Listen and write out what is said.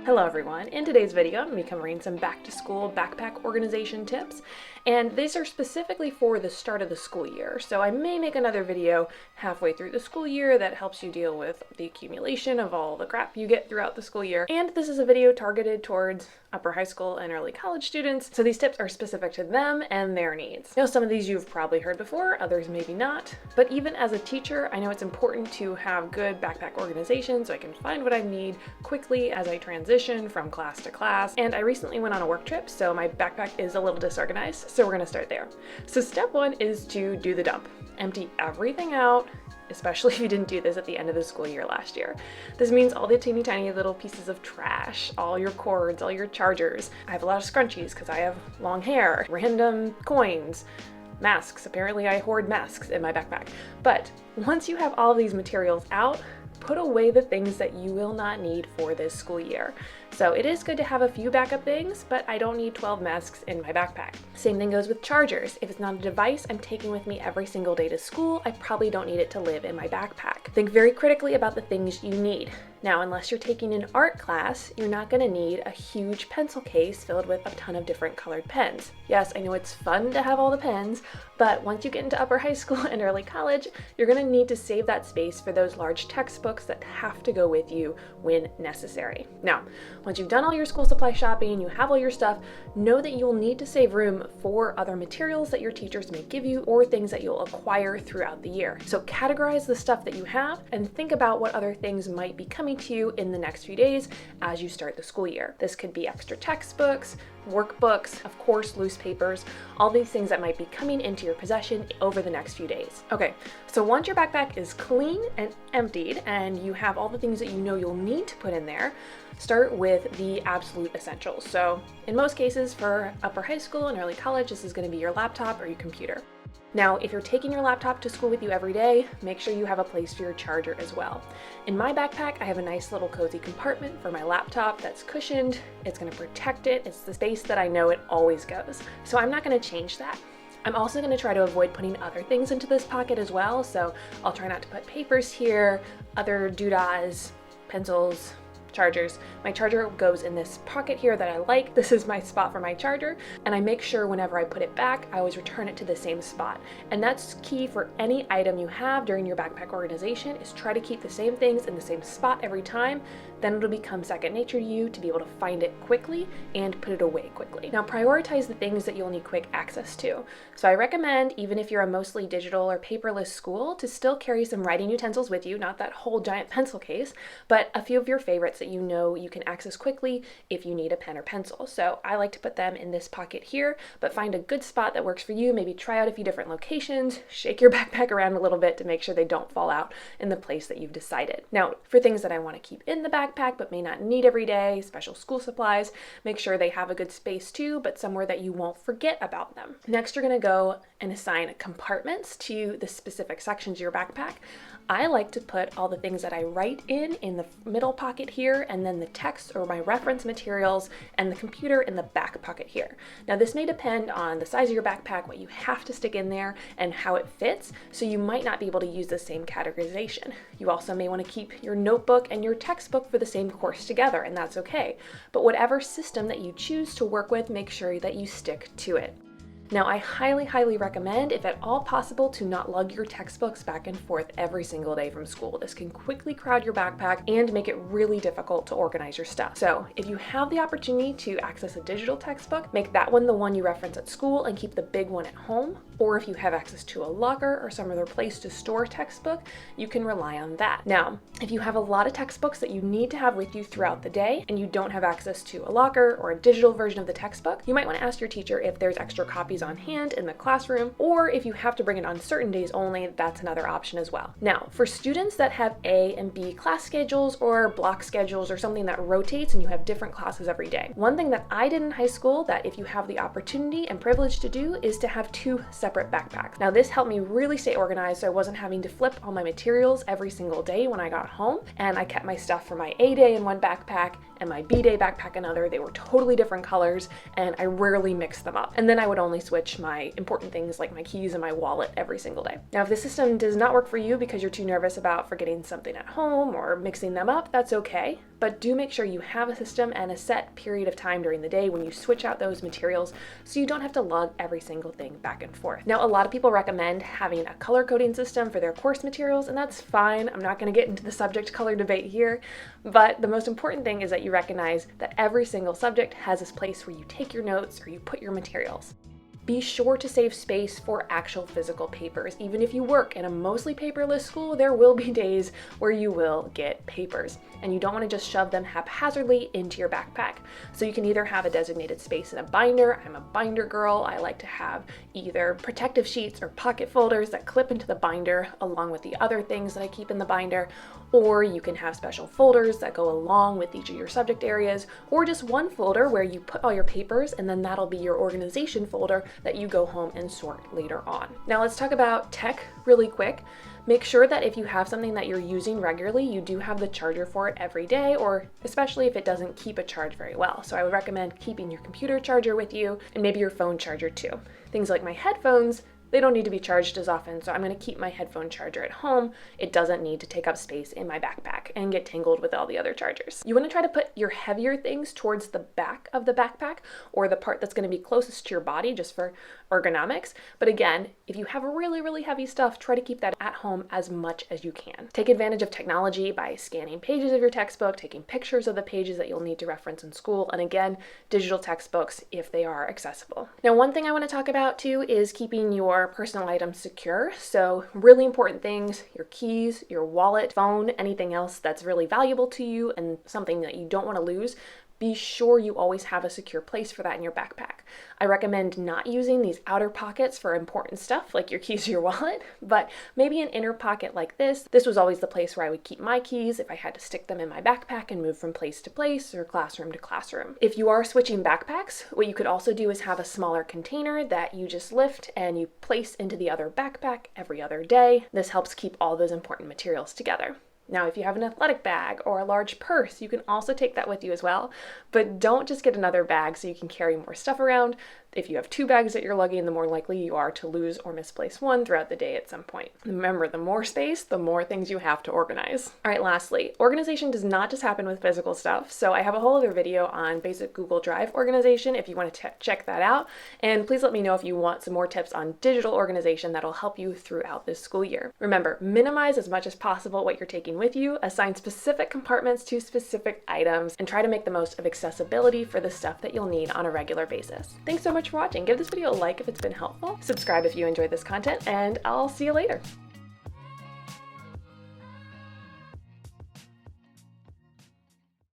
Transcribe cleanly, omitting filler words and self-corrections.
Hello everyone, in today's video I'm going to be covering some back to school backpack organization tips, and these are specifically for the start of the school year. So I may make another video halfway through the school year that helps you deal with the accumulation of all the crap you get throughout the school year. And this is a video targeted towards upper high school and early college students, so these tips are specific to them and their needs. Now some of these you've probably heard before, others maybe not, but even as a teacher I know it's important to have good backpack organization so I can find what I need quickly as I transition from class to class. And I recently went on a work trip, so my backpack is a little disorganized, so we're going to start there. So step one is to do the dump. Empty everything out, especially if you didn't do this at the end of the school year last year. This means all the teeny tiny little pieces of trash, all your cords, all your chargers. I have a lot of scrunchies because I have long hair, random coins, masks. Apparently I hoard masks in my backpack. But once you have all these materials out, put away the things that you will not need for this school year. So it is good to have a few backup things, but I don't need 12 masks in my backpack. Same thing goes with chargers. If it's not a device I'm taking with me every single day to school, I probably don't need it to live in my backpack. Think very critically about the things you need. Now, unless you're taking an art class, you're not going to need a huge pencil case filled with a ton of different colored pens. Yes, I know it's fun to have all the pens, but once you get into upper high school and early college, you're going to need to save that space for those large textbooks that have to go with you when necessary. Now, once you've done all your school supply shopping, you have all your stuff, know that you'll need to save room for other materials that your teachers may give you or things that you'll acquire throughout the year. So categorize the stuff that you have and think about what other things might be coming to you in the next few days as you start the school year. This could be extra textbooks, workbooks, of course, loose papers, all these things that might be coming into your possession over the next few days. Okay, so once your backpack is clean and emptied and you have all the things that you know you'll need to put in there, start with the absolute essentials. So in most cases for upper high school and early college, this is going to be your laptop or your computer. Now, if you're taking your laptop to school with you every day, make sure you have a place for your charger as well. In my backpack, I have a nice little cozy compartment for my laptop that's cushioned. It's going to protect it. It's the space that I know it always goes. So I'm not going to change that. I'm also going to try to avoid putting other things into this pocket as well. So I'll try not to put papers here, other doodahs, pencils, chargers. My charger goes in this pocket here that I like. This is my spot for my charger, and I make sure whenever I put it back, I always return it to the same spot. And that's key for any item you have during your backpack organization, is try to keep the same things in the same spot every time. Then it'll become second nature to you to be able to find it quickly and put it away quickly. Now prioritize the things that you'll need quick access to. So I recommend, even if you're a mostly digital or paperless school, to still carry some writing utensils with you, not that whole giant pencil case, but a few of your favorites that you know you can access quickly if you need a pen or pencil. So I like to put them in this pocket here, but find a good spot that works for you. Maybe try out a few different locations, shake your backpack around a little bit to make sure they don't fall out in the place that you've decided. Now, for things that I want to keep in the backpack but may not need every day, special school supplies, make sure they have a good space too, but somewhere that you won't forget about them. Next, you're going to go and assign compartments to the specific sections of your backpack. I like to put all the things that I write in the middle pocket here, and then the text or my reference materials and the computer in the back pocket here. Now this may depend on the size of your backpack, what you have to stick in there, and how it fits, so you might not be able to use the same categorization. You also may want to keep your notebook and your textbook for the same course together, and that's okay. But whatever system that you choose to work with, make sure that you stick to it. Now, I highly recommend, if at all possible, to not lug your textbooks back and forth every single day from school. This can quickly crowd your backpack and make it really difficult to organize your stuff. So if you have the opportunity to access a digital textbook, make that one the one you reference at school and keep the big one at home. Or if you have access to a locker or some other place to store a textbook, you can rely on that. Now, if you have a lot of textbooks that you need to have with you throughout the day and you don't have access to a locker or a digital version of the textbook, you might want to ask your teacher if there's extra copies on hand in the classroom, or if you have to bring it on certain days only, that's another option as well. Now, for students that have A and B class schedules or block schedules or something that rotates and you have different classes every day, one thing that I did in high school that if you have the opportunity and privilege to do is to have 2 separate backpacks. Now this helped me really stay organized so I wasn't having to flip all my materials every single day when I got home, and I kept my stuff for my A day in one backpack and my B day backpack another. They were totally different colors and I rarely mixed them up. And then I would only switch my important things like my keys and my wallet every single day. Now, if the system does not work for you because you're too nervous about forgetting something at home or mixing them up, that's okay. but do make sure you have a system and a set period of time during the day when you switch out those materials so you don't have to lug every single thing back and forth. Now, a lot of people recommend having a color coding system for their course materials, and that's fine. I'm not going to get into the subject color debate here, but the most important thing is that you recognize that every single subject has this place where you take your notes or you put your materials. Be sure to save space for actual physical papers. Even if you work in a mostly paperless school, there will be days where you will get papers, and you don't want to just shove them haphazardly into your backpack. So you can either have a designated space in a binder. I'm a binder girl. I like to have either protective sheets or pocket folders that clip into the binder along with the other things that I keep in the binder, or you can have special folders that go along with each of your subject areas, or just one folder where you put all your papers and then that'll be your organization folder that you go home and sort later on. Now let's talk about tech really quick. Make sure that if you have something that you're using regularly, you do have the charger for it every day, or especially if it doesn't keep a charge very well. So I would recommend keeping your computer charger with you and maybe your phone charger too. Things like my headphones, they don't need to be charged as often, so I'm going to keep my headphone charger at home. It doesn't need to take up space in my backpack and get tangled with all the other chargers. You want to try to put your heavier things towards the back of the backpack, or the part that's going to be closest to your body, just for ergonomics. But again, if you have really, really heavy stuff, try to keep that at home as much as you can. Take advantage of technology by scanning pages of your textbook, taking pictures of the pages that you'll need to reference in school, and again, digital textbooks if they are accessible. Now, one thing I want to talk about too is keeping your personal items secure. So really important things, your keys, your wallet, phone, anything else that's really valuable to you and something that you don't want to lose. Be sure you always have a secure place for that in your backpack. I recommend not using these outer pockets for important stuff like your keys or your wallet, but maybe an inner pocket like this. This was always the place where I would keep my keys if I had to stick them in my backpack and move from place to place or classroom to classroom. If you are switching backpacks, what you could also do is have a smaller container that you just lift and you place into the other backpack every other day. This helps keep all those important materials together. Now, if you have an athletic bag or a large purse, you can also take that with you as well, but don't just get another bag so you can carry more stuff around. If you have 2 bags that you're lugging, the more likely you are to lose or misplace one throughout the day at some point. Remember, the more space, the more things you have to organize. All right, lastly, organization does not just happen with physical stuff, so I have a whole other video on basic Google Drive organization if you want to check that out, and please let me know if you want some more tips on digital organization that'll help you throughout this school year. Remember, minimize as much as possible what you're taking with you, assign specific compartments to specific items, and try to make the most of accessibility for the stuff that you'll need on a regular basis. Thanks so much for watching. Give this video a like if it's been helpful, subscribe if you enjoyed this content, and I'll see you later.